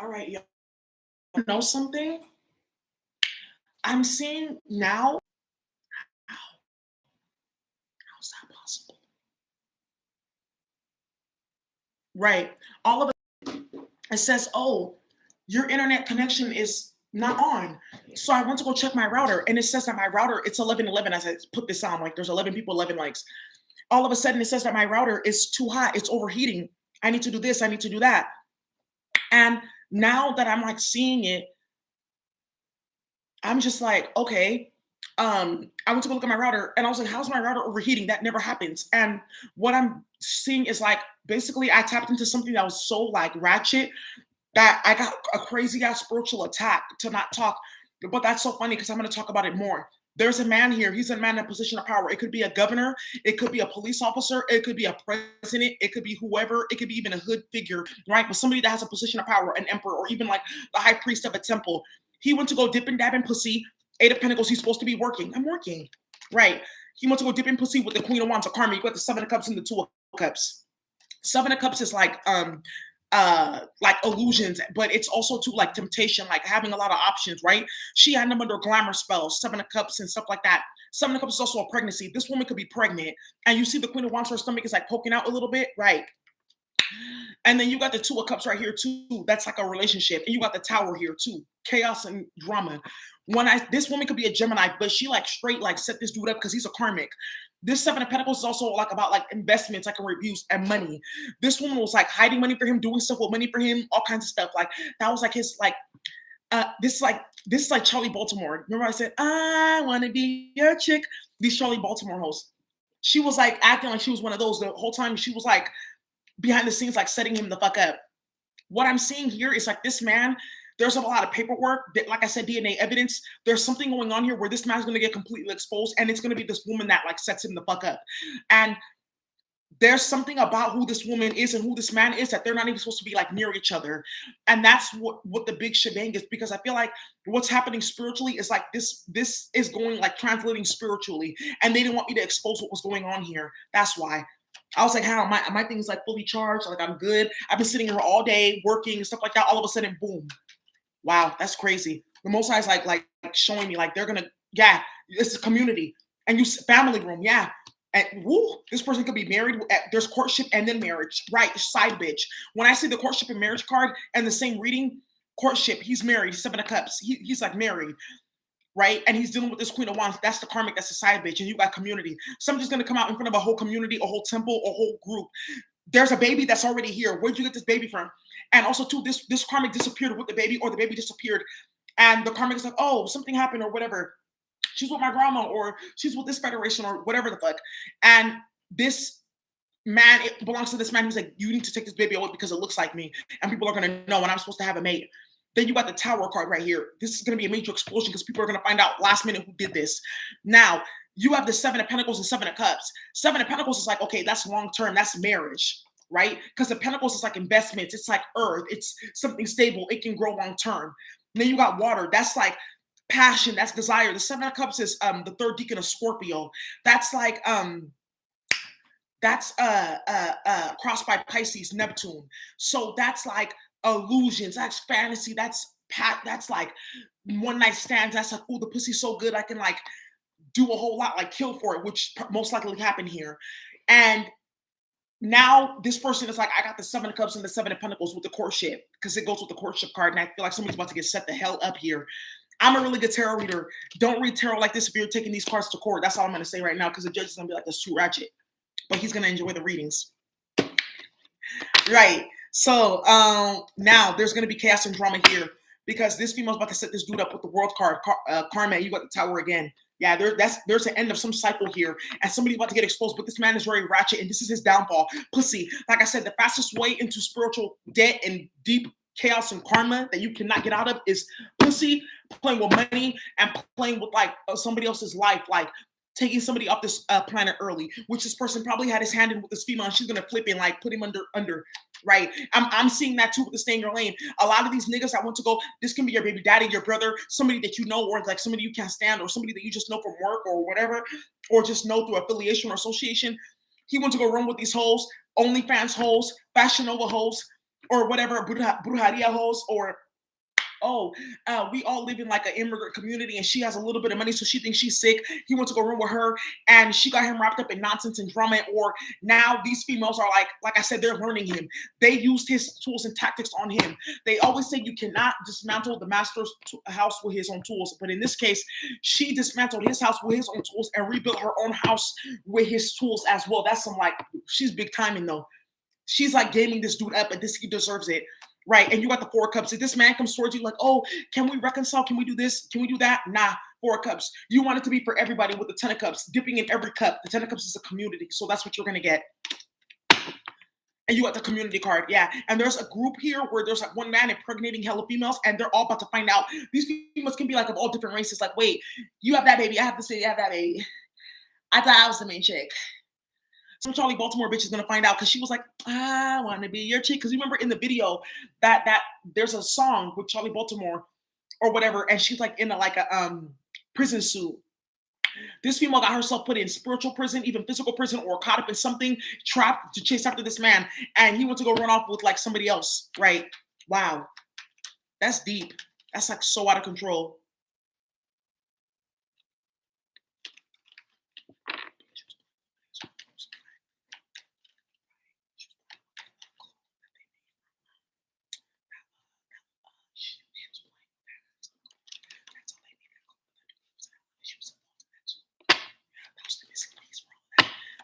all right, you know something? I'm seeing now. How's that possible? Right. All of it says, oh, your internet connection is not on. So I went to go check my router, and it says that my router, it's 11:11 as I put this on. Like there's 11 people, 11 likes. All of a sudden, it says that my router is too hot. It's overheating. I need to do this. I need to do that. And now that I'm like seeing it, I'm just like, okay. I went to go look at my router and I was like, how's my router overheating? That never happens. And what I'm seeing is like basically I tapped into something that was so like ratchet that I got a crazy ass spiritual attack to not talk. But that's so funny because I'm going to talk about it more. There's a man here. He's a man in a position of power. It could be a governor. It could be a police officer. It could be a president. It could be whoever. It could be even a hood figure, right? But somebody that has a position of power, an emperor, or even like the high priest of a temple. He went to go dip and dab in pussy. Eight of Pentacles. He's supposed to be working. I'm working, right? He went to go dip in pussy with the Queen of Wands or Karmic. You got the Seven of Cups and the Two of Cups. Seven of Cups is like illusions, but it's also too like temptation, like having a lot of options, right? She had them under glamour spells, Seven of Cups and stuff like that. Seven of Cups is also a pregnancy. This woman could be pregnant, and you see the Queen of Wands, her stomach is like poking out a little bit, right? And then you got the Two of Cups right here too. That's like a relationship, and you got the Tower here too. Chaos and drama. This woman could be a Gemini, but she like straight like set this dude up because he's a karmic. This Seven of Pentacles is also like about like investments, like reviews and money. This woman was like hiding money for him, doing stuff with money for him, all kinds of stuff. Like that was like his like this is like Charlie Baltimore. Remember I said I want to be your chick. These Charlie Baltimore hosts. She was like acting like she was one of those the whole time. She was like behind the scenes, like setting him the fuck up. What I'm seeing here is like this man. There's a lot of paperwork, like I said, DNA evidence. There's something going on here where this man's going to get completely exposed, and it's going to be this woman that like sets him the fuck up. And there's something about who this woman is and who this man is that they're not even supposed to be like near each other. And that's what the big shebang is, because I feel like what's happening spiritually is like this is going like translating spiritually, and they didn't want me to expose what was going on here. That's why. I was like, how my thing's like fully charged, like I'm good. I've been sitting here all day working and stuff like that. All of a sudden, boom. Wow, that's crazy. The Most High is like showing me like they're gonna, yeah, it's a community and you family room, yeah. And woo, this person could be married. There's courtship and then marriage, right? Side bitch. When I see the courtship and marriage card and the same reading, courtship, he's married, Seven of Cups, he's like married, right? And he's dealing with this Queen of Wands. That's the karmic, that's the side bitch, and you got community. Somebody's gonna come out in front of a whole community, a whole temple, a whole group. There's a baby that's already here. Where'd you get this baby from? And also, too, this karmic disappeared with the baby, or the baby disappeared. And the karmic is like, oh, something happened, or whatever. She's with my grandma, or she's with this federation, or whatever the fuck. And this man, it belongs to this man who's like, you need to take this baby away because it looks like me. And people are going to know, and I'm supposed to have a mate. Then you got the Tower card right here. This is going to be a major explosion because people are going to find out last minute who did this. Now, you have the Seven of Pentacles and Seven of Cups. Seven of Pentacles is like, okay, that's long term. That's marriage, right? Because the Pentacles is like investments. It's like earth. It's something stable. It can grow long term. And then you got water. That's like passion. That's desire. The Seven of Cups is the third deacon of Scorpio. That's like crossed by Pisces, Neptune. So that's like illusions. That's fantasy. That's like one night stands. That's like, oh, the pussy's so good. I can like do a whole lot, like kill for it, which most likely happened here. And now this person is like, I got the Seven of Cups and the Seven of Pentacles with the courtship, because it goes with the courtship card. And I feel like somebody's about to get set the hell up here. I'm a really good tarot reader. Don't read tarot like this if you're taking these cards to court. That's all I'm going to say right now, because the judge is going to be like, that's too ratchet. But he's going to enjoy the readings. Right. So now there's going to be chaos and drama here, because this female's about to set this dude up with the world card, Karma. You got the Tower again. Yeah, there's an end of some cycle here, and somebody's about to get exposed. But this man is very ratchet, and this is his downfall. Pussy. Like I said, the fastest way into spiritual debt and deep chaos and karma that you cannot get out of is pussy, playing with money, and playing with like somebody else's life, like taking somebody off this planet early, which this person probably had his hand in with this female, and she's gonna flip and like put him under, right? I'm seeing that too with the stay in your lane. A lot of these niggas that want to go, this can be your baby daddy, your brother, somebody that you know, or like somebody you can't stand, or somebody that you just know from work or whatever, or just know through affiliation or association. He wants to go run with these hoes, OnlyFans hoes, Fashion Nova hoes, or whatever, brujeria hoes, or oh, we all live in like an immigrant community and she has a little bit of money, so she thinks she's sick. He went to go room with her and she got him wrapped up in nonsense and drama. Or now these females are like I said, they're learning him. They used his tools and tactics on him. They always say you cannot dismantle the master's house with his own tools. But in this case, she dismantled his house with his own tools and rebuilt her own house with his tools as well. That's some like, she's big timing though. She's like gaming this dude up and this, he deserves it. Right. And you got the Four of Cups. If this man comes towards you like, oh, can we reconcile? Can we do this? Can we do that? Nah, Four of Cups. You want it to be for everybody with the Ten of Cups, dipping in every cup. The Ten of Cups is a community. So that's what you're going to get. And you got the community card. Yeah. And there's a group here where there's like one man impregnating hella females and they're all about to find out. These females can be like of all different races. Like, wait, you have that baby. I have this baby. I have that baby. I thought I was the main chick. Some Charlie Baltimore bitch is gonna find out because she was like, I want to be your chick. Because you remember in the video that there's a song with Charlie Baltimore or whatever, and she's like in a prison suit. This female got herself put in spiritual prison, even physical prison, or caught up in something, trapped to chase after this man, and he went to go run off with like somebody else. Right? Wow, that's deep. That's like so out of control.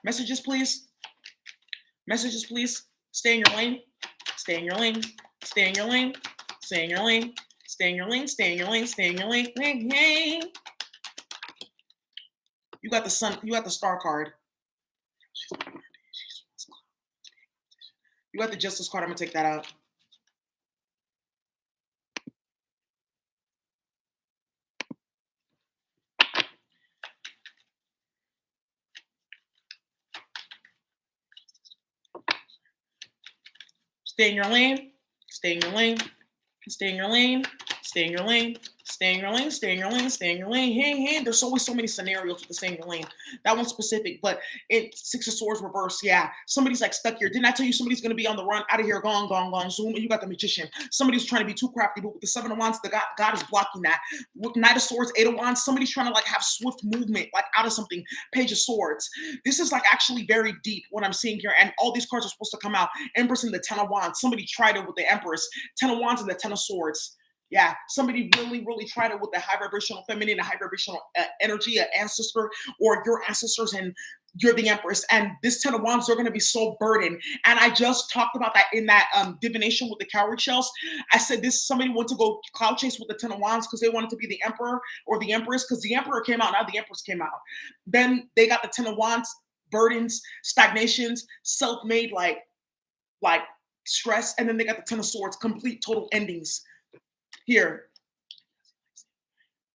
Messages, please. Messages, please. Stay in your lane. Stay in your lane. Stay in your lane. Stay in your lane. Stay in your lane. Stay in your lane. Stay in your lane. Hey, hey. You got the sun. You got the star card. You got the justice card. I'm gonna take that out. Stay in your lane. Stay in your lane. Stay in your lane. Stay in your lane. Stay in your lane. Stay in your lane. Stay in your lane. Hey, hey. There's always so many scenarios with the stay in your lane. That one's specific, but it's Six of Swords reverse. Yeah, somebody's like stuck here. Didn't I tell you somebody's gonna be on the run, out of here, gone, gone, gone, zoom? And you got the Magician. Somebody's trying to be too crafty, but with the Seven of Wands, the God is blocking that. With Knight of Swords, Eight of Wands, somebody's trying to like have swift movement, like out of something. Page of Swords. This is like actually very deep what I'm seeing here, and all these cards are supposed to come out. Empress and the Ten of Wands. Somebody tried it with the Empress. Ten of Wands and the Ten of Swords. Yeah, somebody really, really tried it with the high vibrational feminine, a high vibrational energy, an ancestor, or your ancestors, and you're the Empress. And this Ten of Wands, they're going to be so burdened. And I just talked about that in that divination with the cowrie shells. I said this, somebody went to go cloud chase with the Ten of Wands because they wanted to be the Emperor or the Empress, because the Emperor came out, now the Empress came out. Then they got the Ten of Wands, burdens, stagnations, self-made like stress, and then they got the Ten of Swords, complete total endings. Here.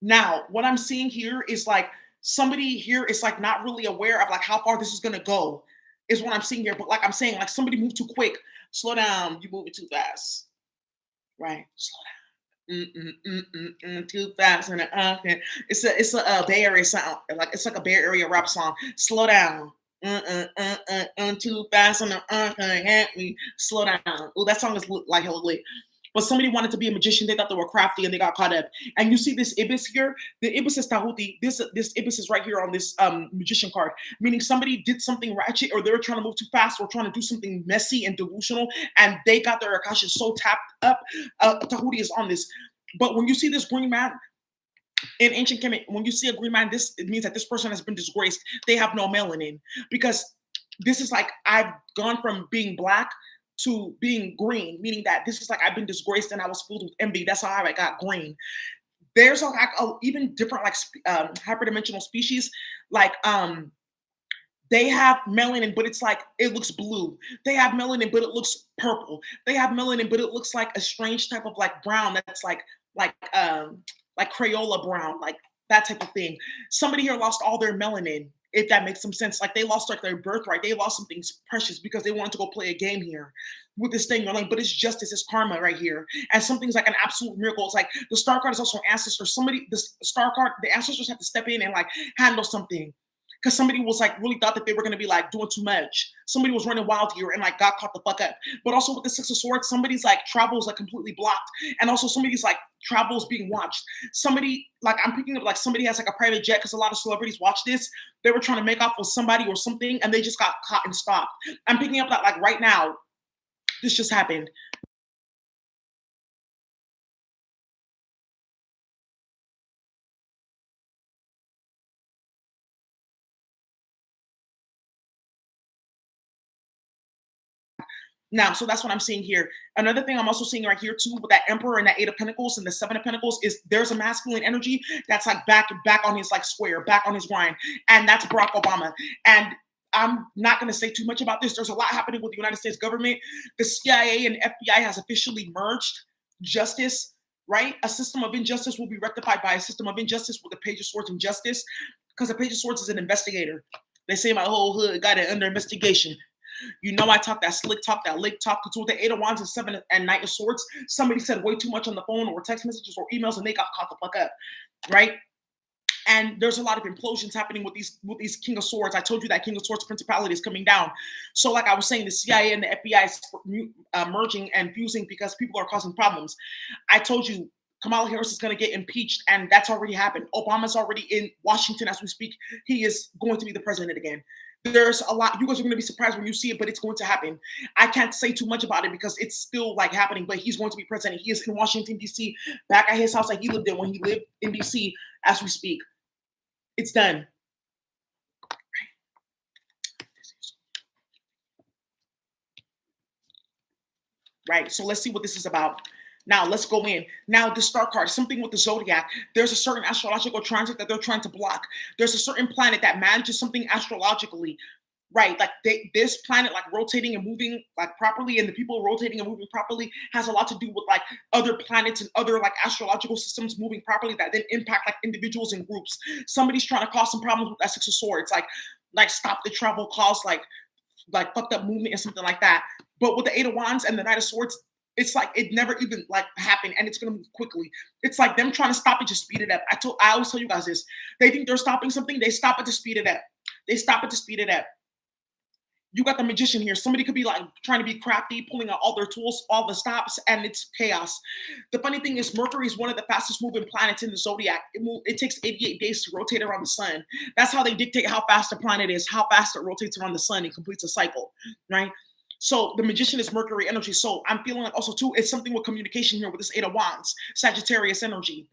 Now, what I'm seeing here is like somebody here is like not really aware of like how far this is gonna go, is what I'm seeing here. But like I'm saying, like somebody moved too quick. Slow down. You moving too fast. Right. Slow down. Too fast. And okay. It's a Bay Area sound. Like it's like a Bay Area rap song. Slow down. Too fast and can't me. Slow down. Oh, that song is like hella lit. But somebody wanted to be a magician. They thought they were crafty and they got caught up. And you see this Ibis here. The Ibis is Tahuti. This Ibis is right here on this magician card. Meaning somebody did something ratchet, or they were trying to move too fast, or trying to do something messy and delusional. And they got their Akasha so tapped up. Tahuti is on this. But when you see this green man, in ancient Kemet, when you see a green man, it means that this person has been disgraced. They have no melanin. Because this is like, I've gone from being black to being green, meaning that this is like I've been disgraced and I was filled with envy. That's how I got green. There's like even different like hyperdimensional species, like they have melanin, but it's like it looks blue. They have melanin, but it looks purple. They have melanin, but it looks like a strange type of like brown that's like Crayola brown, like that type of thing. Somebody here lost all their melanin, if that makes some sense. Like they lost like their birthright. They lost something precious because they wanted to go play a game here with this thing. Like, but it's justice, it's karma right here. And something's like an absolute miracle. It's like the star card is also an ancestor. Somebody, the star card, the ancestors have to step in and like handle something. because somebody was like really thought that they were going to be like doing too much. Somebody was running wild here and like got caught the fuck up. But also with the Six of Swords, somebody's like travel is like completely blocked, and also somebody's like travel is being watched. Somebody like I'm picking up like somebody has like a private jet because a lot of celebrities watch this. They were trying to make off with somebody or something, and they just got caught and stopped. I'm picking up that like right now, this just happened. Now, so that's what I'm seeing here. Another thing I'm also seeing right here too, with that Emperor and that Eight of Pentacles and the Seven of Pentacles, is there's a masculine energy that's like back on his like square, back on his grind, and that's Barack Obama. And I'm not going to say too much about this. There's a lot happening with the United States government. The CIA and FBI has officially merged justice. Right, a system of injustice will be rectified by a system of injustice with the Page of Swords and justice, because the Page of Swords is an investigator. They say my whole hood got it under investigation. You know, I talk that slick talk, that lick talk. Because with the Eight of Wands and Seven and Knight of Swords, somebody said way too much on the phone or text messages or emails, and they got caught the fuck up, right? And there's a lot of implosions happening with these King of Swords. I told you that King of Swords principality is coming down. So, like I was saying, the CIA and the FBI is merging and fusing because people are causing problems. I told you Kamala Harris is going to get impeached, and that's already happened. Obama's already in Washington as we speak. He is going to be the president again. There's a lot. You guys are going to be surprised when you see it, but it's going to happen. I can't say too much about it because it's still like happening, but he's going to be president. He is in Washington, D.C., back at his house like he lived in when he lived in D.C. as we speak. It's done. Right. So let's see what this is about. Now let's go in. Now the star card, something with the zodiac. There's a certain astrological transit that they're trying to block. There's a certain planet that manages something astrologically. Right, like this planet like rotating and moving like properly, and the people rotating and moving properly has a lot to do with like other planets and other like astrological systems moving properly that then impact like individuals and groups. Somebody's trying to cause some problems with that Six of Swords, like stop the travel, cause like fucked up movement or something like that. But with the Eight of Wands and the Knight of Swords, it's like it never even like happened, and it's gonna move quickly. It's like them trying to stop it, just speed it up. I always tell you guys this. They think they're stopping something, they stop it to speed it up. They stop it to speed it up. You got the Magician here. Somebody could be like trying to be crafty, pulling out all their tools, all the stops, and it's chaos. The funny thing is, Mercury is one of the fastest moving planets in the zodiac. It takes 88 days to rotate around the sun. That's how they dictate how fast a planet is, how fast it rotates around the sun and completes a cycle, right? So the Magician is Mercury energy. So I'm feeling like also too, it's something with communication here with this Eight of Wands, Sagittarius energy.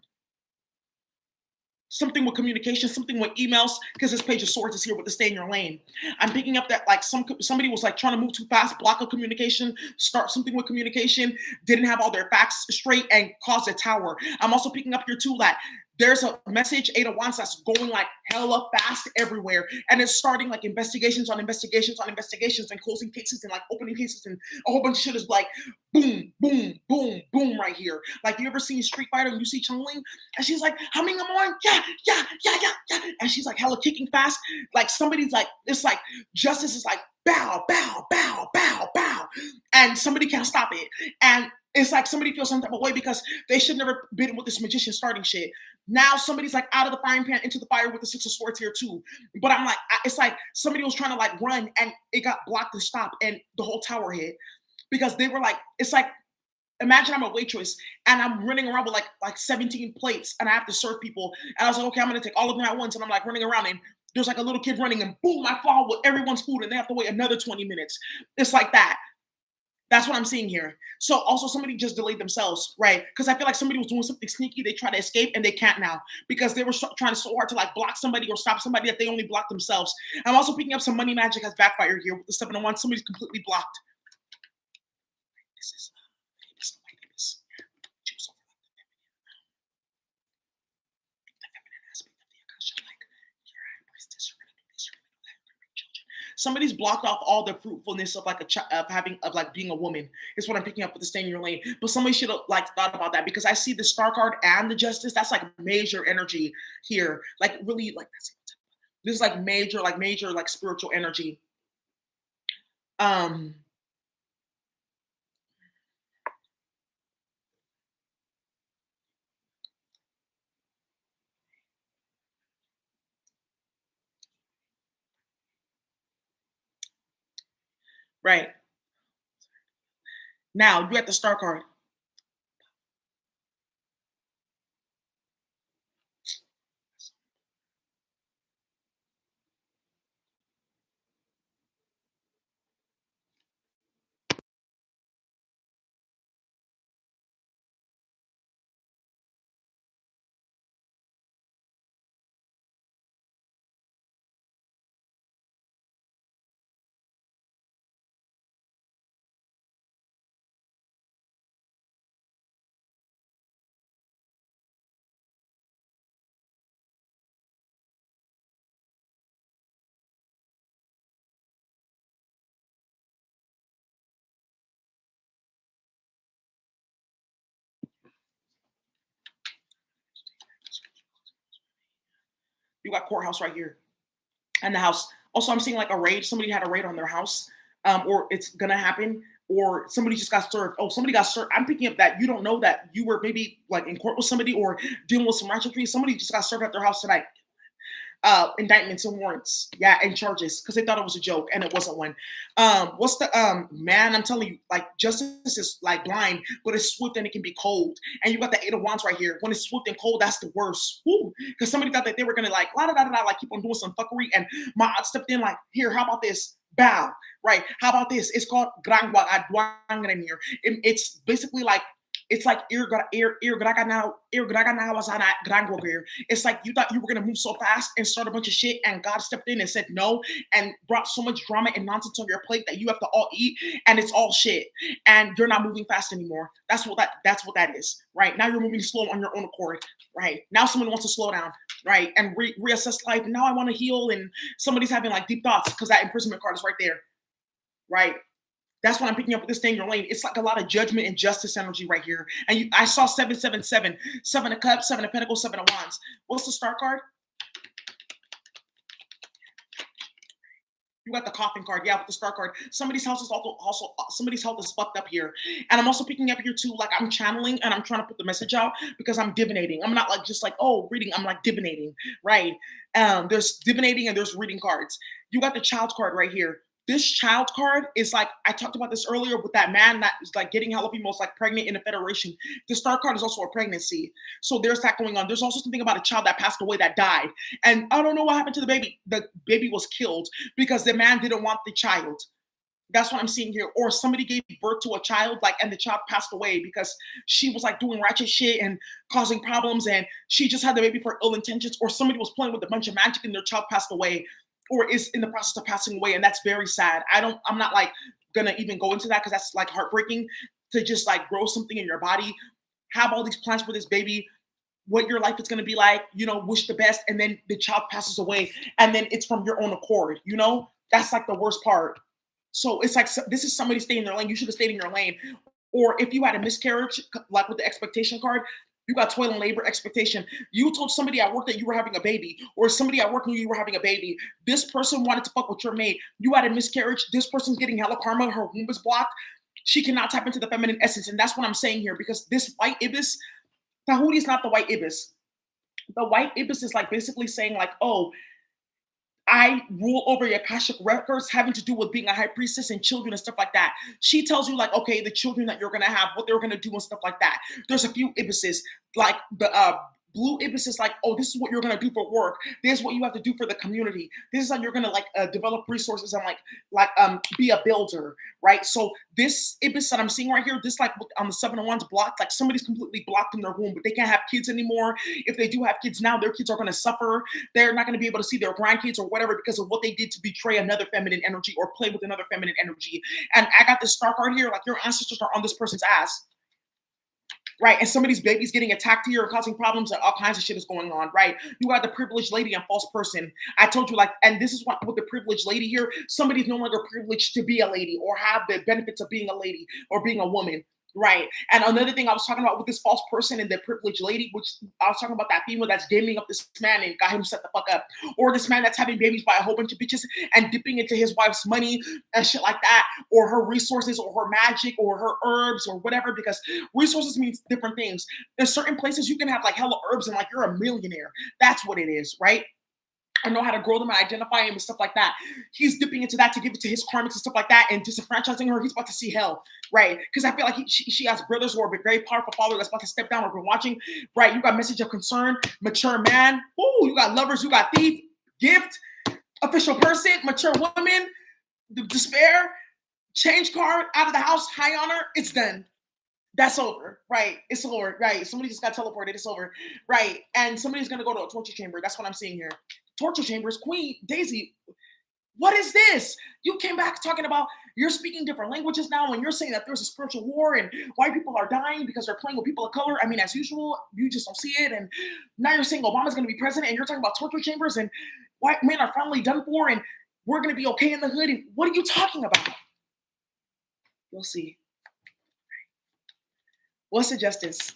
Something with communication, something with emails, because this Page of Swords is here with the stay in your lane. I'm picking up that like somebody was like trying to move too fast, block a communication, start something with communication, didn't have all their facts straight, and caused a tower. I'm also picking up here too that there's a message, Eight of Wands, that's going like hella fast everywhere. And it's starting like investigations on investigations on investigations and closing cases and like opening cases, and a whole bunch of shit is like boom, boom, boom, boom right here. Like you ever seen Street Fighter and you see Chun-Li and she's like humming them on, yeah, yeah, yeah, yeah, yeah. And she's like hella kicking fast. Like somebody's like, it's like justice is like bow, bow, bow, bow, bow. And somebody can't stop it. And it's like somebody feels some type of way because they should never been with this Magician starting shit. Now somebody's like out of the frying pan into the fire with the Six of Swords here too. But I'm like, it's like somebody was trying to like run and it got blocked and stopped, and the whole tower hit because they were like, it's like, imagine I'm a waitress and I'm running around with like 17 plates and I have to serve people. And I was like, okay, I'm gonna take all of them at once. And I'm like running around and there's like a little kid running and boom, I fall with everyone's food and they have to wait another 20 minutes. It's like that. That's what I'm seeing here. So also somebody just delayed themselves, right? Because I feel like somebody was doing something sneaky. They tried to escape and they can't now because they were trying so hard to like block somebody or stop somebody that they only blocked themselves. I'm also picking up some money magic has backfired here with the 7 and 1. Somebody's completely blocked. This is famous. Choose over the feminine aspect of the Akasha, like you're a high priestess, you're gonna do this, you're gonna do that, you're gonna bring children. Somebody's blocked off all the fruitfulness of like of like being a woman. Is what I'm picking up with the stay in your lane. But somebody should have like thought about that because I see the star card and the justice. That's like major energy here. Like really like this is like major like spiritual energy. Um right? Now you at the star card. You got courthouse right here. And the house. Also, I'm seeing like a raid. Somebody had a raid on their house, or it's gonna happen, or somebody just got served. Oh, somebody got served. I'm picking up that you don't know that you were maybe like in court with somebody or dealing with some ratchetry. Somebody just got served at their house tonight. Indictments and warrants, yeah, and charges because they thought it was a joke and it wasn't one. What's the man? I'm telling you, like justice is like blind, but it's swift and it can be cold. And you got the Eight of Wands right here. When it's swift and cold, that's the worst. Because somebody thought that they were gonna like la da da da like keep on doing some fuckery, and my aunt stepped in like, here, how about this? Bow, right? How about this? It's called grangwa adwangan here. It's basically like it's like it's like you thought you were gonna move so fast and start a bunch of shit, and God stepped in and said no, and brought so much drama and nonsense on your plate that you have to all eat, and it's all shit, and you're not moving fast anymore. That's what that is, right? Now you're moving slow on your own accord, right? Now someone wants to slow down, right, and reassess life. Now I want to heal, and somebody's having like deep thoughts because that imprisonment card is right there, right? That's what I'm picking up with this thing, your lane. It's like a lot of judgment and justice energy right here. And I saw 777, Seven of Cups, Seven of Pentacles, Seven of Wands. What's the star card? You got the coffin card, yeah, with the star card. Somebody's house is also somebody's health is fucked up here, and I'm also picking up here too. Like I'm channeling and I'm trying to put the message out because I'm divinating. I'm not like just like oh reading. I'm like divinating, right? There's divinating and there's reading cards. You got the child card right here. This child card is like I talked about this earlier with that man that is like getting hella females like pregnant in a federation. The star card is also a pregnancy, so there's that going on. There's also something about a child that passed away that died, and I don't know what happened to the baby. The baby was killed because the man didn't want the child. That's what I'm seeing here. Or somebody gave birth to a child, like, and the child passed away because she was like doing ratchet shit and causing problems, and she just had the baby for ill intentions. Or somebody was playing with a bunch of magic and their child passed away, or is in the process of passing away, and that's very sad. I'm not like gonna even go into that because that's like heartbreaking to just like grow something in your body, have all these plans for this baby, what your life is going to be like, wish the best, and then the child passes away, and then it's from your own accord, that's like the worst part. So it's like this is somebody staying in their lane. You should have stayed in your lane. Or if you had a miscarriage, like with the expectation card, you got toil and labor expectation. You told somebody at work that you were having a baby, or somebody at work knew you were having a baby. This person wanted to fuck with your mate. You had a miscarriage. This person's getting hella karma. Her womb is blocked. She cannot tap into the feminine essence. And that's what I'm saying here because this white ibis, Tahudi is not the white ibis. The white ibis is like basically saying like, oh, I rule over your Cashapp records having to do with being a high priestess and children and stuff like that. She tells you like, okay, the children that you're gonna have, what they're gonna do and stuff like that. There's a few ibises, like the blue ibis is like, oh, this is what you're gonna do for work. This is what you have to do for the community. This is how you're gonna like develop resources and like be a builder, right? So this ibis that I'm seeing right here, this like on the Seven of Wands blocked, like somebody's completely blocked in their womb, but they can't have kids anymore. If they do have kids now, their kids are gonna suffer. They're not gonna be able to see their grandkids or whatever because of what they did to betray another feminine energy or play with another feminine energy. And I got this star card here, like your ancestors are on this person's ass. Right, and somebody's baby's getting attacked here and causing problems, and all kinds of shit is going on, right? You got the privileged lady and false person. I told you, like, and this is what with the privileged lady here, somebody's no longer privileged to be a lady or have the benefits of being a lady or being a woman. Right. And another thing I was talking about with this false person and the privileged lady, which I was talking about that female that's gaming up this man and got him set the fuck up. Or this man that's having babies by a whole bunch of bitches and dipping into his wife's money and shit like that, or her resources or her magic or her herbs or whatever, because resources means different things. In certain places you can have like hella herbs and like you're a millionaire. That's what it is, right? or know how to grow them and identify him and stuff like that. He's dipping into that to give it to his karmics and stuff like that and disenfranchising her. He's about to see hell, right? Because I feel like she has brothers who are a very powerful father that's about to step down or been watching, right? You got message of concern, mature man. Ooh, you got lovers, you got thief, gift, official person, mature woman, despair, change card, out of the house, high honor. It's done. That's over, right? It's over, right? Somebody just got teleported. It's over, right? And somebody's gonna go to a torture chamber. That's what I'm seeing here. Torture chambers, Queen Daisy. What is this? You came back talking about you're speaking different languages now, and you're saying that there's a spiritual war and white people are dying because they're playing with people of color. I mean, as usual, you just don't see it. And now you're saying Obama's going to be president, and you're talking about torture chambers and white men are finally done for, and we're going to be okay in the hood. And what are you talking about? You'll see. What's the justice?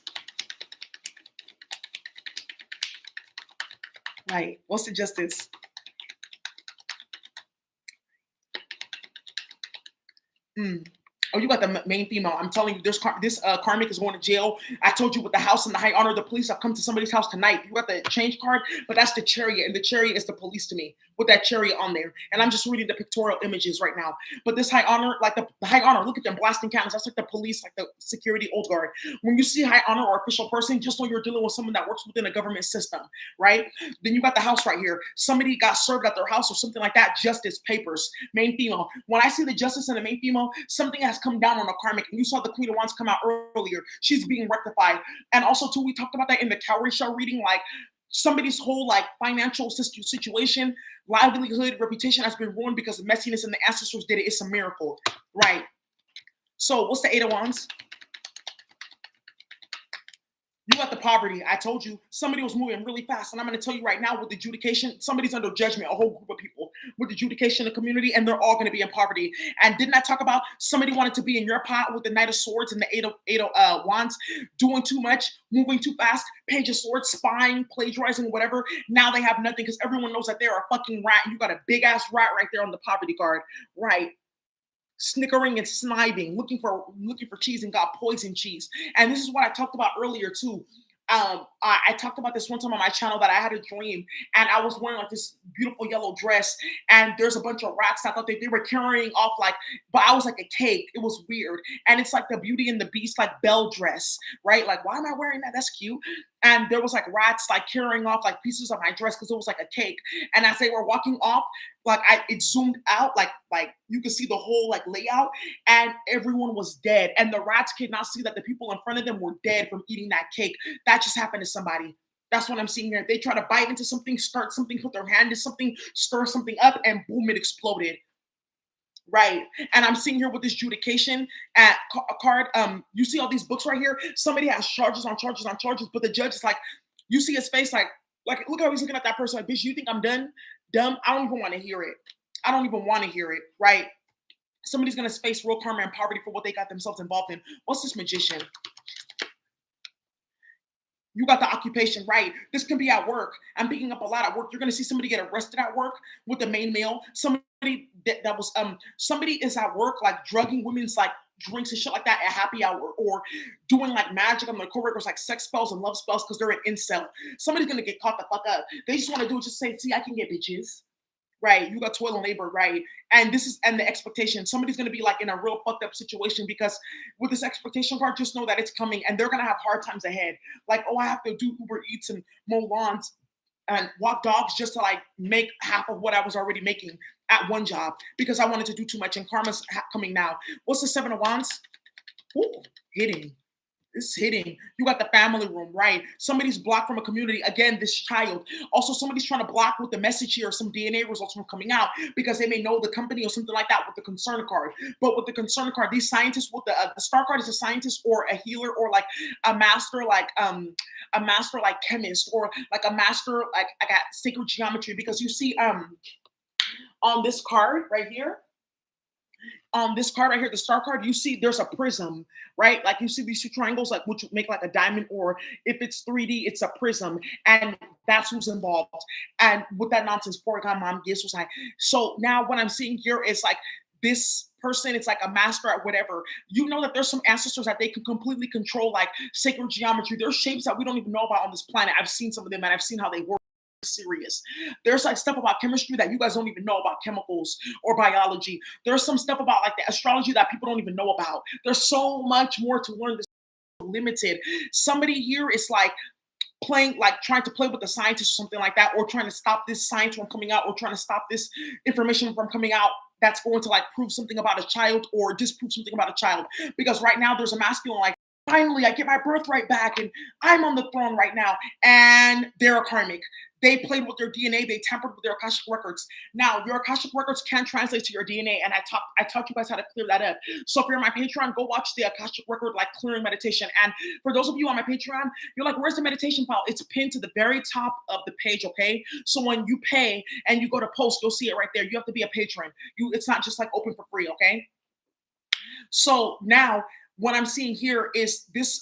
Right. What's the justice? Oh, you got the main female. I'm telling you, this Karmic is going to jail. I told you with the house and the high honor, the police have come to somebody's house tonight. You got the change card, but that's the chariot, and the chariot is the police to me with that chariot on there. And I'm just reading the pictorial images right now. But this high honor, like the high honor, look at them blasting cannons. That's like the police, like the security old guard. When you see high honor or official person, just know you're dealing with someone that works within a government system, right? Then you got the house right here. Somebody got served at their house or something like that. Justice papers, main female. When I see the justice and the main female, something has come down on a Karmic. And you saw the Queen of Wands come out earlier. She's being rectified. And also, too, we talked about that in the Cowrie Show reading, like somebody's whole like financial situation, livelihood, reputation has been ruined because of messiness and the ancestors did it. It's a miracle, right? So what's the Eight of Wands? You got the poverty. I told you somebody was moving really fast. And I'm going to tell you right now with the adjudication, somebody's under judgment, a whole group of people with adjudication in the community, and they're all going to be in poverty. And didn't I talk about somebody wanted to be in your pot with the Knight of Swords and the Eight of Wands, doing too much, moving too fast, Page of Swords, spying, plagiarizing, whatever. Now they have nothing because everyone knows that they're a fucking rat. And you got a big ass rat right there on the poverty card, right? Snickering and sniving, looking for cheese and got poison cheese. And this is what I talked about earlier too. I talked about this one time on my channel that I had a dream and I was wearing like this beautiful yellow dress and there's a bunch of rats. I thought they were carrying off like, but I was like a cake. It was weird. And it's like the Beauty and the Beast, like bell dress, right? Like, why am I wearing that? That's cute. And there was like rats like carrying off like pieces of my dress because it was like a cake. And as they were walking off, like it zoomed out, like you could see the whole like layout, and everyone was dead. And the rats could not see that the people in front of them were dead from eating that cake. That just happened to somebody. That's what I'm seeing here. They try to bite into something, start something, put their hand in something, stir something up, and boom, it exploded. Right. And I'm seeing here with this adjudication at card. You see all these books right here. Somebody has charges on charges on charges, but the judge is like, you see his face, like look how he's looking at that person. Like, bitch, you think I'm done? Dumb. I don't even want to hear it. I don't even want to hear it. Right. Somebody's gonna face real karma and poverty for what they got themselves involved in. What's this magician? You got the occupation, right? This can be at work. I'm picking up a lot at work. You're gonna see somebody get arrested at work with the main male. Somebody that was somebody is at work like drugging women's like drinks and shit like that at happy hour, or doing like magic on their coworkers, like sex spells and love spells because they're an incel. Somebody's gonna get caught the fuck up. They just want to do it, just say, see, I can get bitches. Right, you got toil and labor, right? And this is and the expectation. Somebody's gonna be like in a real fucked up situation because with this expectation card, just know that it's coming and they're gonna have hard times ahead. Like, oh, I have to do Uber Eats and mow lawns and walk dogs just to like make half of what I was already making at one job because I wanted to do too much. And karma's coming now. What's the Seven of Wands? Ooh, hitting. It's hitting. You got the family room, right? Somebody's blocked from a community. Again, this child. Also, somebody's trying to block with the message here, some DNA results from coming out because they may know the company or something like that with the concern card. But with the concern card, these scientists with the star card is a scientist or a healer or like a master like chemist or like a master like I got sacred geometry because you see on this card right here. This card right here, the star card, you see there's a prism, right? Like you see these two triangles, like which make like a diamond, or if it's 3D, it's a prism, and that's who's involved. And with that nonsense, poor God, mom, yes, was like. So now what I'm seeing here is like this person, it's like a master at whatever. You know that there's some ancestors that they can completely control, like sacred geometry. There's shapes that we don't even know about on this planet. I've seen some of them, and I've seen how they work. serious. There's like stuff about chemistry that you guys don't even know about, chemicals or biology. There's some stuff about like the astrology that people don't even know about. There's so much more to learn. This is limited. Somebody here is like playing, like trying to play with the scientists or something like that, or trying to stop this science from coming out, or trying to stop this information from coming out that's going to like prove something about a child or disprove something about a child. Because right now there's a masculine like, finally I get my birthright back and I'm on the throne right now, and they're a karmic. They played with their DNA. They tampered with their Akashic records. Now, your Akashic records can translate to your DNA, and I taught you guys how to clear that up. So if you're on my Patreon, go watch the Akashic record like clearing meditation. And for those of you on my Patreon, you're like, where's the meditation file? It's pinned to the very top of the page, okay? So when you pay and you go to post, you'll see it right there. You have to be a patron. It's not just like open for free, okay? So now what I'm seeing here is this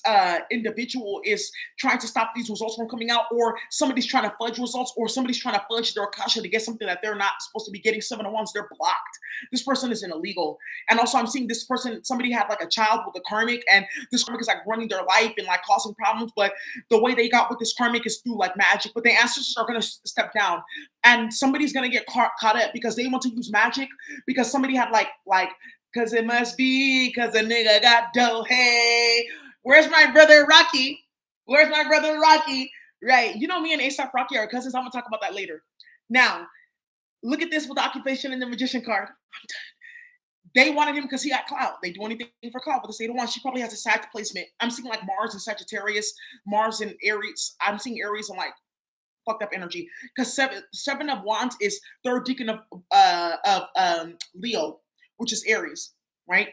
individual is trying to stop these results from coming out, or somebody's trying to fudge results, or somebody's trying to fudge their Akasha to get something that they're not supposed to be getting. 7 of Wands, they're blocked. This person is an illegal. And also I'm seeing this person, somebody had like a child with a karmic, and this karmic is like running their life and like causing problems, but the way they got with this karmic is through like magic, but the ancestors are going to step down, and somebody's going to get caught up because they want to use magic, because somebody had like cause it must be cause a nigga got dough. Hey, where's my brother Rocky? Where's my brother Rocky? Right. You know, me and ASAP Rocky are cousins. I'm gonna talk about that later. Now, look at this with the occupation and the magician card. They wanted him because he got clout. They do anything for clout, but the state of one, she probably has a side placement. I'm seeing like Mars and Sagittarius, Mars and Aries. I'm seeing Aries and like fucked up energy. Because seven of Wands is third deacon of Leo, which is Aries, right?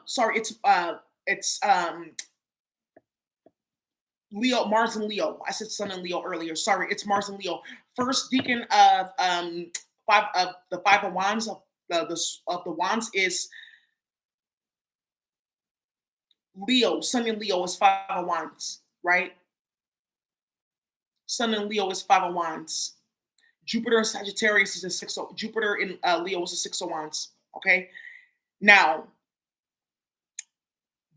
Sorry, it's Leo, Mars and Leo. I said Sun and Leo earlier. Sorry, it's Mars and Leo. First deacon of the 5 of Wands of the Wands is Leo. Sun and Leo is 5 of Wands, right? Sun and Leo is 5 of Wands. Jupiter in Sagittarius is a 6. Jupiter in Leo is a 6 of Wands. Okay. Now,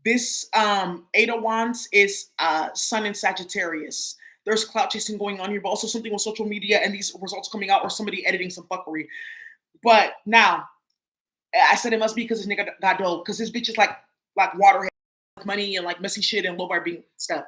this 8 of Wands is Sun in Sagittarius. There's clout chasing going on here, but also something with social media and these results coming out, or somebody editing some fuckery. But now, I said it must be because this nigga got dope, because this bitch is like waterhead money and like messy shit and low vibrating stuff.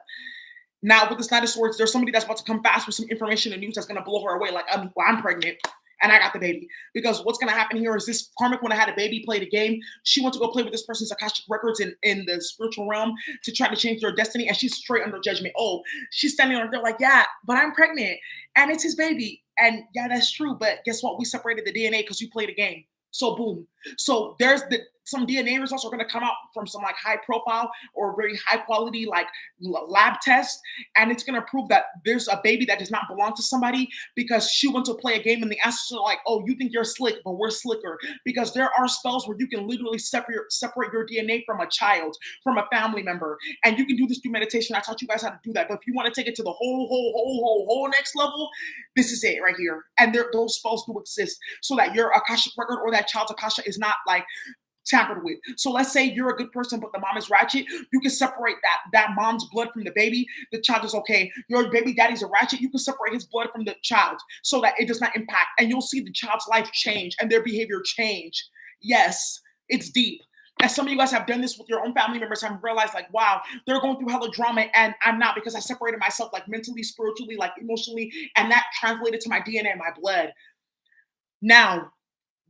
Now, with this Knight of Swords, there's somebody that's about to come fast with some information and news that's going to blow her away. Like, I'm pregnant and I got the baby. Because what's going to happen here is this karmic, when I had a baby, played a game. She went to go play with this person's Akashic records in the spiritual realm to try to change their destiny. And she's straight under judgment. Oh, she's standing on there like, yeah, but I'm pregnant and it's his baby. And yeah, that's true. But guess what? We separated the DNA because you played a game. So boom. So there's some DNA results are going to come out from some like high profile or very high quality like lab test, and it's going to prove that there's a baby that does not belong to somebody because she went to play a game, and the answers are like, oh, you think you're slick, but we're slicker, because there are spells where you can literally separate your DNA from a child, from a family member, and you can do this through meditation. I taught you guys how to do that, but if you want to take it to the whole next level, this is it right here. And those spells do exist, so that your Akashic record or that child's Akasha is not like tampered with. So let's say you're a good person, but the mom is ratchet. You can separate that mom's blood from the baby. The child is okay. Your baby daddy's a ratchet. You can separate his blood from the child so that it does not impact. And you'll see the child's life change and their behavior change. Yes, it's deep. And some of you guys have done this with your own family members and realized like, wow, they're going through hella drama and I'm not, because I separated myself like mentally, spiritually, like emotionally, and that translated to my DNA and my blood. Now,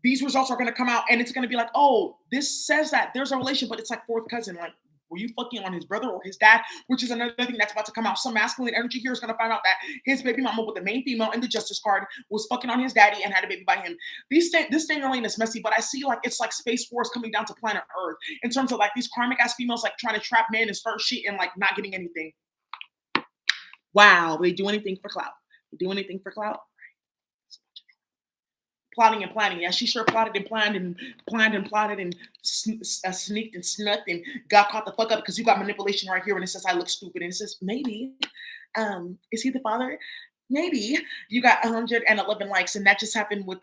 these results are going to come out and it's going to be like, oh, this says that there's a relation, but it's like fourth cousin. Like, were you fucking on his brother or his dad? Which is another thing that's about to come out. Some masculine energy here is going to find out that his baby mama with the main female in the justice card was fucking on his daddy and had a baby by him. This thing lane is messy, but I see like it's like space wars coming down to planet Earth in terms of like these karmic ass females like trying to trap men and start shit and like not getting anything. Wow, they do anything for clout. They do anything for clout. Plotting and planning. Yeah, she sure plotted and planned and plotted and sneaked and snuck and got caught the fuck up because you got manipulation right here and it says I look stupid and it says maybe is he the father? Maybe. You got 111 likes and that just happened with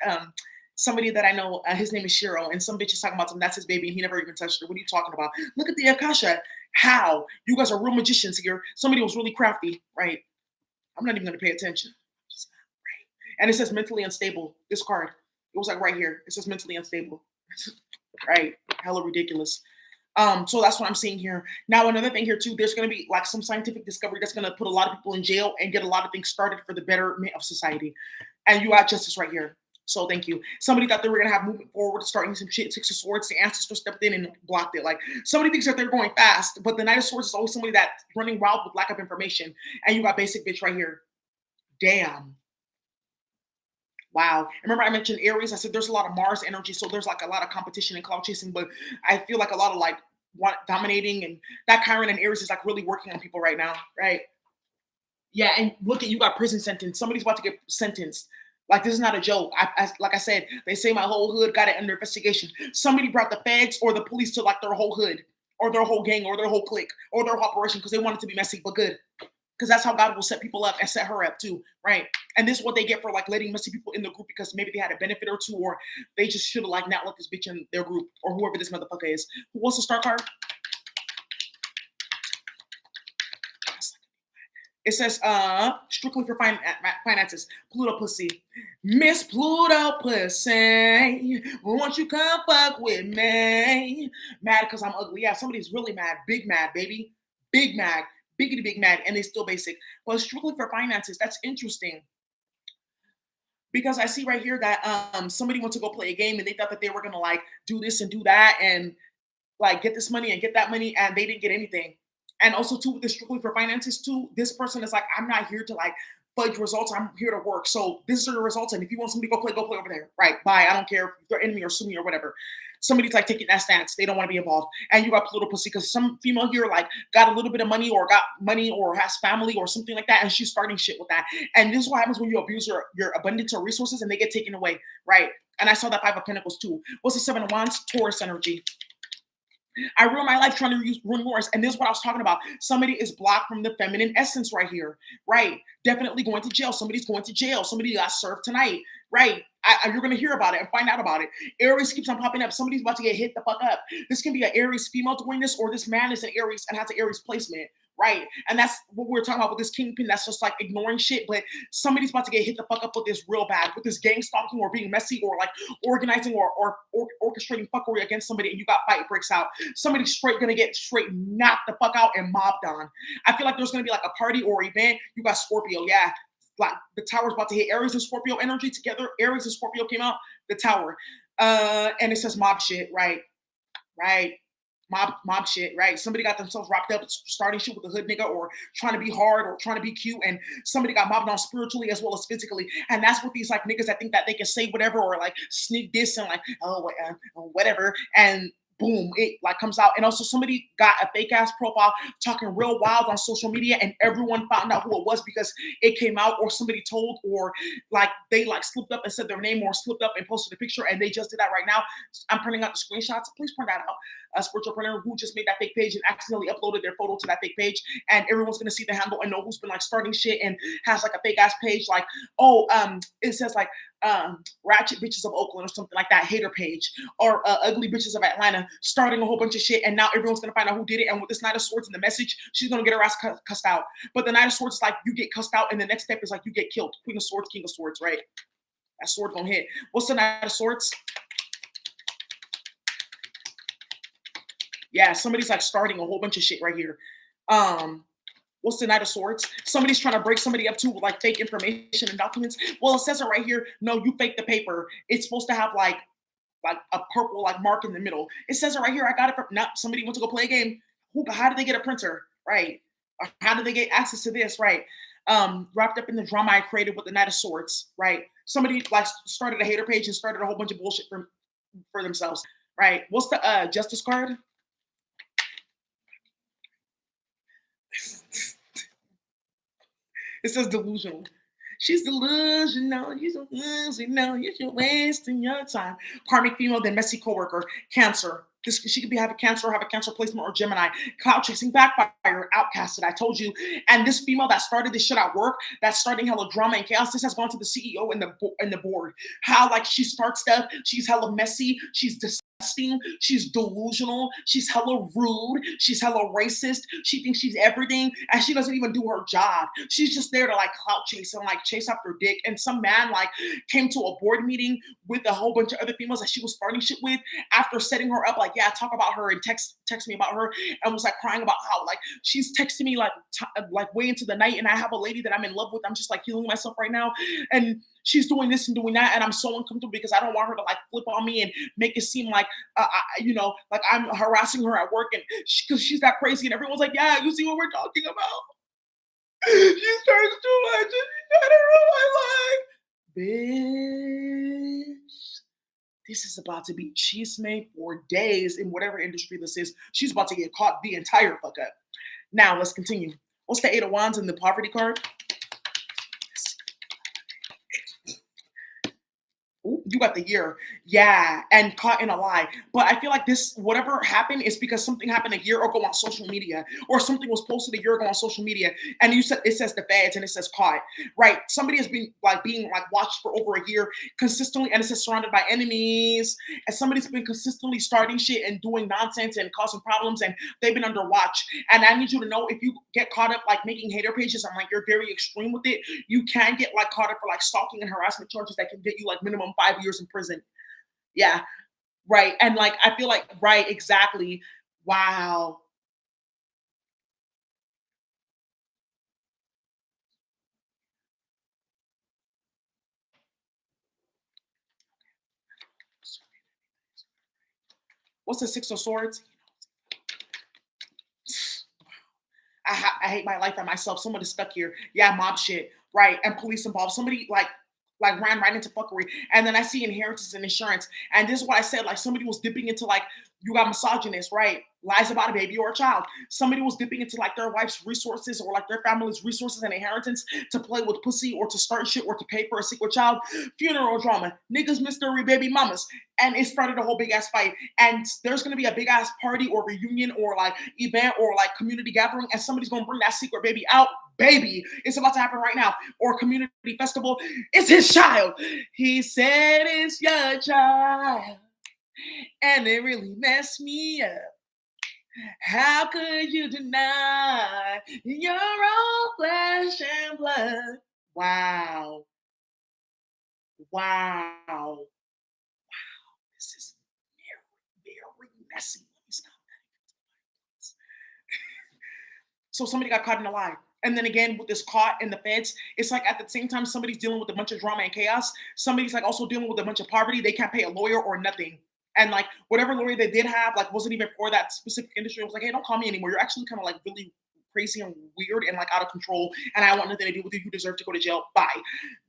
somebody that I know. His name is Shiro, and some bitch is talking about him. That's his baby and he never even touched her. What are you talking about? Look at the Akasha. How? You guys are real magicians here. Somebody was really crafty, right? I'm not even gonna pay attention. And it says mentally unstable. This card. It was like right here. It says mentally unstable. Right. Hella ridiculous. So that's what I'm seeing here. Now, another thing here too, there's gonna be like some scientific discovery that's gonna put a lot of people in jail and get a lot of things started for the betterment of society. And you got justice right here. So thank you. Somebody thought they were gonna have movement forward, starting some shit. Six of Swords, the ancestor stepped in and blocked it. Like somebody thinks that they're going fast, but the Knight of Swords is always somebody that's running wild with lack of information. And you got basic bitch right here. Damn. Wow. Remember I mentioned Aries? I said there's a lot of Mars energy, so there's like a lot of competition and cloud chasing, but I feel like a lot of like dominating and that Chiron and Aries is like really working on people right now, right? Yeah, and look at you got prison sentence. Somebody's about to get sentenced. Like this is not a joke. Like I said, they say my whole hood got it under investigation. Somebody brought the feds or the police to like their whole hood or their whole gang or their whole clique or their whole operation because they want it to be messy but good. Because that's how God will set people up and set her up too, right? And this is what they get for like letting messy people in the group because maybe they had a benefit or two, or they just should have like not let this bitch in their group or whoever this motherfucker is. Who wants to start card? It says, strictly for finances. Pluto pussy. Miss Pluto pussy. Won't you come fuck with me? Mad because I'm ugly. Yeah, somebody's really mad. Big mad, baby. Big mad. Biggity big mad. And they still basic. But strictly for finances, that's interesting. Because I see right here that somebody went to go play a game and they thought that they were gonna like do this and do that and like get this money and get that money and they didn't get anything. And also too with this strictly for finances too, this person is like, I'm not here to like fudge results. I'm here to work. So this are the results. And if you want somebody to go play over there. Right. Bye. I don't care if they're enemy or sue me or whatever. Somebody's like taking that stance. They don't want to be involved. And you got Pluto pussy because some female here like got a little bit of money or got money or has family or something like that. And she's starting shit with that. And this is what happens when you abuse your abundance or resources and they get taken away. Right. And I saw that Five of Pentacles too. What's the Seven of Wands? Taurus energy. I ruined my life trying to ruin yours. And this is what I was talking about. Somebody is blocked from the feminine essence right here. Right. Definitely going to jail. Somebody's going to jail. Somebody got served tonight. Right. You're going to hear about it and find out about it. Aries keeps on popping up. Somebody's about to get hit the fuck up. This can be an Aries female doing this, or this man is an Aries and has an Aries placement. Right. And that's what we're talking about with this kingpin that's just like ignoring shit. But somebody's about to get hit the fuck up with this real bad, with this gang stalking or being messy or like organizing or orchestrating fuckery against somebody and you got fight breaks out. Somebody's straight gonna get straight knocked the fuck out and mobbed on. I feel like there's gonna be like a party or event. You got Scorpio, yeah. Like the tower's about to hit Aries and Scorpio energy together. Aries and Scorpio came out, the tower. And it says mob shit, right? Right. Mob shit, right? Somebody got themselves wrapped up starting shit with a hood nigga or trying to be hard or trying to be cute, and somebody got mobbed on spiritually as well as physically. And that's what these like niggas that think that they can say whatever or like sneak this and like whatever and boom, it like comes out. And also somebody got a fake ass profile talking real wild on social media and everyone found out who it was because it came out or somebody told or like they like slipped up and said their name or slipped up and posted a picture and they just did that right now. I'm printing out the screenshots. Please print that out. A spiritual printer who just made that fake page and accidentally uploaded their photo to that fake page, and everyone's gonna see the handle and know who's been like starting shit and has like a fake ass page like it says like ratchet bitches of Oakland or something like that hater page or ugly bitches of Atlanta starting a whole bunch of shit, and now everyone's gonna find out who did it. And with this Knight of Swords and the message, she's gonna get her ass cussed out. But the Knight of Swords is like you get cussed out, and the next step is like you get killed. Queen of Swords, King of Swords, right? That sword gonna hit. What's the Knight of Swords? Yeah, somebody's like starting a whole bunch of shit right here. What's the Knight of Swords? Somebody's trying to break somebody up too with like fake information and documents. Well, it says it right here. No, you faked the paper. It's supposed to have like a purple like mark in the middle. It says it right here. I got it from somebody went to go play a game. How did they get a printer? Right. How did they get access to this? Right. Wrapped up in the drama I created with the Knight of Swords. Right. Somebody like started a hater page and started a whole bunch of bullshit for themselves. Right. What's the Justice card? It says delusional. She's delusional. You're so delusional. You're just wasting your time. Karmic female, then messy coworker. Cancer. She could have a Cancer, have a Cancer placement, or Gemini. Cloud chasing, backfire, outcasted. I told you. And this female that started this shit at work, that's starting hella drama and chaos. This has gone to the CEO and the board. How like she starts stuff. She's hella messy. She's disgusting. She's delusional. She's hella rude. She's hella racist. She thinks she's everything, and she doesn't even do her job. She's just there to like clout chase and like chase after dick. And some man like came to a board meeting with a whole bunch of other females that she was starting shit with after setting her up. Like, yeah, talk about her and text me about her, and was like crying about how like she's texting me like like way into the night, and I have a lady that I'm in love with. I'm just like healing myself right now, and she's doing this and doing that, and I'm so uncomfortable because I don't want her to like flip on me and make it seem like like I'm harassing her at work, and because she's that crazy, and everyone's like, yeah, you see what we're talking about? She starts too much, and she's trying to ruin my life, bitch. This is about to be chisme for days in whatever industry this is. She's about to get caught the entire fuck up. Now let's continue. What's the Eight of Wands in the poverty card? Ooh, you got the year. Yeah, and caught in a lie. But I feel like this, whatever happened, is because something happened a year ago on social media, or something was posted a year ago on social media, and you said it says the feds and it says caught. Right. Somebody has been like being like watched for over a year consistently, and it says surrounded by enemies. And somebody's been consistently starting shit and doing nonsense and causing problems, and they've been under watch. And I need you to know, if you get caught up like making hater pages and like you're very extreme with it, you can get like caught up for like stalking and harassment charges that can get you like minimum 5 years in prison. Yeah, right. And like I feel like, right, exactly. Wow. What's the Six of Swords? I hate my life and myself. Somebody stuck here. Yeah, mob shit. Right. And police involved. Somebody like ran right into fuckery. And then I see inheritance and insurance. And this is what I said. Like somebody was dipping into like, you got misogynist, right? Lies about a baby or a child. Somebody was dipping into like their wife's resources or like their family's resources and inheritance to play with pussy or to start shit or to pay for a secret child. Funeral drama. Niggas mystery baby mamas. And it started a whole big ass fight. And there's gonna be a big ass party or reunion or like event or like community gathering, and somebody's gonna bring that secret baby out. Baby, it's about to happen right now. Or community festival. It's his child. He said it's your child. And it really messed me up. How could you deny your own flesh and blood? Wow. Wow. This is very, very messy. Let me stop. So somebody got caught in a lie. And then again, with this caught in the feds, it's like at the same time somebody's dealing with a bunch of drama and chaos. Somebody's like also dealing with a bunch of poverty. They can't pay a lawyer or nothing. And like whatever lawyer they did have, like wasn't even for that specific industry. It was like, hey, don't call me anymore. You're actually kind of like really crazy and weird and like out of control. And I want nothing to do with you. You deserve to go to jail. Bye.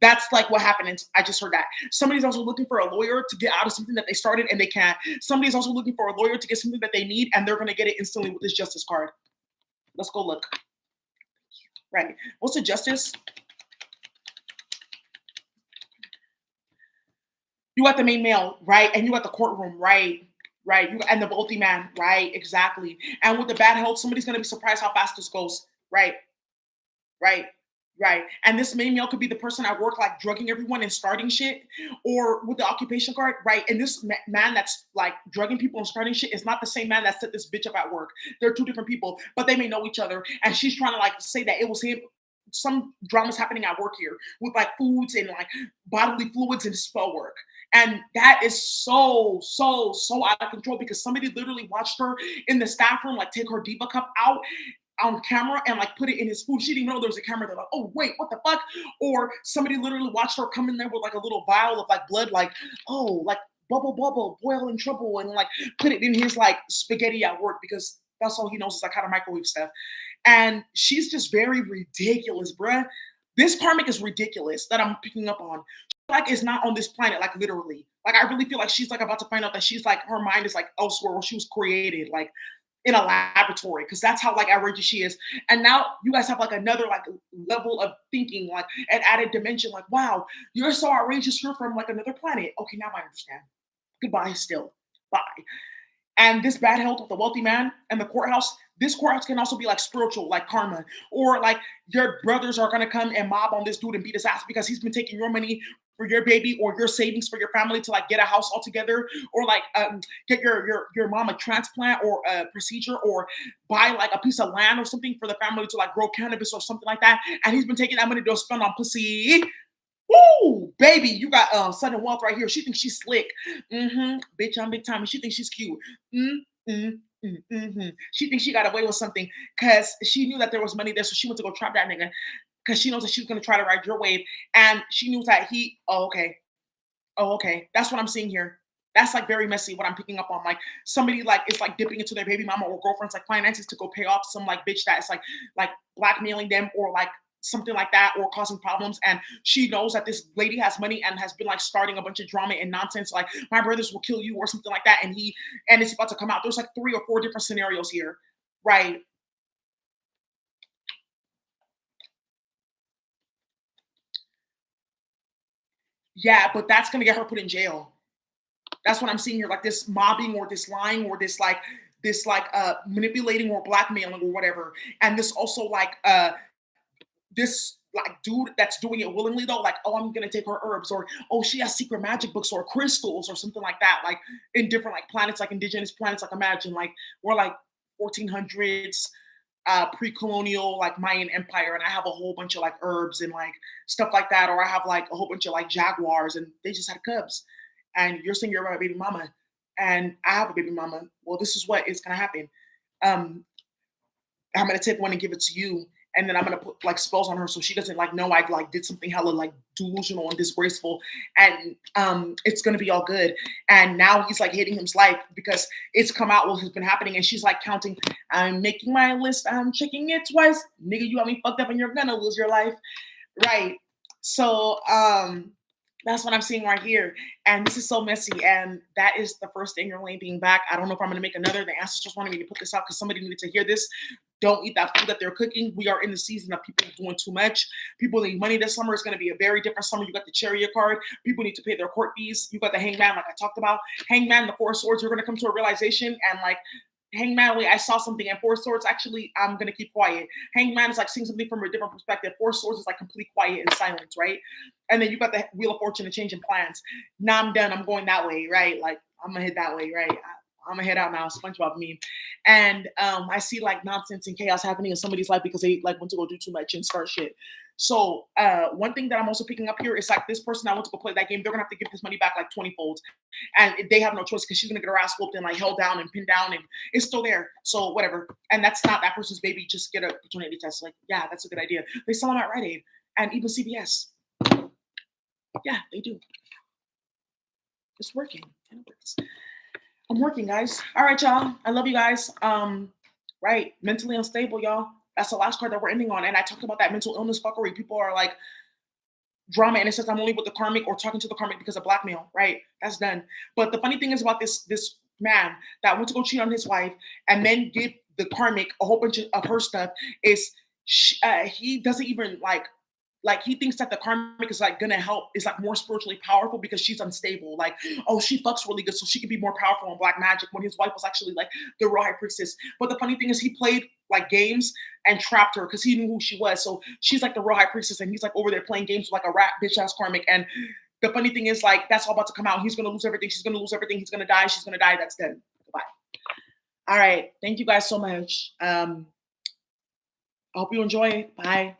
That's like what happened. And I just heard that. Somebody's also looking for a lawyer to get out of something that they started and they can't. Somebody's also looking for a lawyer to get something that they need, and they're gonna get it instantly with this justice card. Let's go look. Right. What's the justice? You got the main male, right? And you got the courtroom, right? Right. And the wealthy man, right? Exactly. And with the bad health, somebody's gonna be surprised how fast this goes. Right. Right. Right. And this main male could be the person at work, like drugging everyone and starting shit, or with the occupation card, right? And this man that's like drugging people and starting shit is not the same man that set this bitch up at work. They're two different people, but they may know each other. And she's trying to like say that it was him. Some dramas happening at work here with like foods and like bodily fluids and spell work. And that is so out of control because somebody literally watched her in the staff room, like take her diva cup out on camera and like put it in his food. She didn't even know there was a camera. They're like, oh wait, what the fuck? Or somebody literally watched her come in there with like a little vial of like blood, like, oh, like bubble, boil in trouble, and like put it in his like spaghetti at work because that's all he knows is like how to microwave stuff. And she's just very ridiculous, bruh. This karmic is ridiculous that I'm picking up on. Like is not on this planet, like literally. Like I really feel like she's like about to find out that she's like her mind is like elsewhere where she was created, like in a laboratory, because that's how like outrageous she is. And now you guys have like another like level of thinking, like an added dimension. Like, wow, you're so outrageous. You're from like another planet. Okay, now I understand. Goodbye, still. Bye. And this bad health with the wealthy man and the courthouse, this courthouse can also be like spiritual, like karma, or like your brothers are gonna come and mob on this dude and beat his ass because he's been taking your money for your baby or your savings for your family to like get a house all together or like get your mom a transplant or a procedure or buy like a piece of land or something for the family to like grow cannabis or something like that. And he's been taking that money to spend on pussy. Woo, baby, you got sudden wealth right here. She thinks she's slick. Bitch, I'm big time. And she thinks she's cute. Mm, mm, She thinks she got away with something because she knew that there was money there. So she went to go trap that nigga because she knows that she was going to try to ride your wave. And she knew that oh, okay. Oh, okay. That's what I'm seeing here. That's like very messy what I'm picking up on. Like somebody like is like dipping into their baby mama or girlfriend's like finances to go pay off some like bitch that is like blackmailing them or like something like that or causing problems. And she knows that this lady has money and has been like starting a bunch of drama and nonsense like my brothers will kill you or something like that. And it's about to come out. There's like 3 or 4 different scenarios here. Right. Yeah, but that's gonna get her put in jail. That's what I'm seeing here, like this mobbing or this lying or this manipulating or blackmailing or whatever. And this also like this like dude that's doing it willingly though, like, oh, I'm gonna take her herbs, or oh, she has secret magic books or crystals or something like that, like in different like planets, like indigenous planets, like imagine like we're like 1400s pre-colonial like Mayan Empire, and I have a whole bunch of like herbs and like stuff like that, or I have like a whole bunch of like jaguars, and they just had cubs, and you're saying you're my baby mama, and I have a baby mama. Well, this is what is gonna happen. Um, I'm gonna take one and give it to you, and then I'm gonna put like spells on her so she doesn't like know I like did something hella like delusional and disgraceful, and it's gonna be all good. And now he's like hating his life because it's come out what has been happening, and she's like counting. I'm making my list. I'm checking it twice. Nigga, you got me fucked up, and you're gonna lose your life, right? So that's what I'm seeing right here. And this is so messy. And that is the first thing you're being back. I don't know if I'm going to make another. The ancestors wanted me to put this out because somebody needed to hear this. Don't eat that food that they're cooking. We are in the season of people doing too much. People need money this summer. It's going to be a very different summer. You got the chariot card. People need to pay their court fees. You got the hangman, like I talked about. Hangman, the 4 swords. You're going to come to a realization and like Hangman, wait, I saw something. And 4 swords, actually, I'm gonna keep quiet. Hangman is like seeing something from a different perspective. 4 swords is like complete quiet and silence, right? And then you got the Wheel of Fortune and changing plans. Now I'm done. I'm going that way, right? Like I'm gonna head that way, right? I'm gonna head out now. SpongeBob meme, and I see like nonsense and chaos happening in somebody's life because they like went to go do too much and start shit. So one thing that I'm also picking up here is like this person that went to go play that game, they're gonna have to give this money back like 20 folds, and they have no choice because she's gonna get her ass whooped and like held down and pinned down, and it's still there. So whatever, and that's not that person's baby. Just get a paternity test. Like yeah, that's a good idea. They sell them at Rite Aid and even CVS. Yeah, they do. It's working. It works. I'm working, guys. All right, y'all. I love you guys. Right. Mentally unstable, y'all. That's the last card that we're ending on. And I talked about that mental illness fuckery. People are like drama, and it says I'm only with the karmic or talking to the karmic because of blackmail. Right. That's done. But the funny thing is about this man that went to go cheat on his wife and then give the karmic a whole bunch of her stuff is he doesn't even like he thinks that the karmic is like gonna help, is like more spiritually powerful because she's unstable. Like, oh, she fucks really good, so she can be more powerful in black magic when his wife was actually like the real high priestess. But the funny thing is he played like games and trapped her because he knew who she was. So she's like the real high priestess, and he's like over there playing games with like a rat bitch ass karmic. And the funny thing is like that's all about to come out. He's gonna lose everything. She's gonna lose everything. He's gonna die. She's gonna die. That's dead. Goodbye. All right. Thank you guys so much. I hope you enjoy. Bye.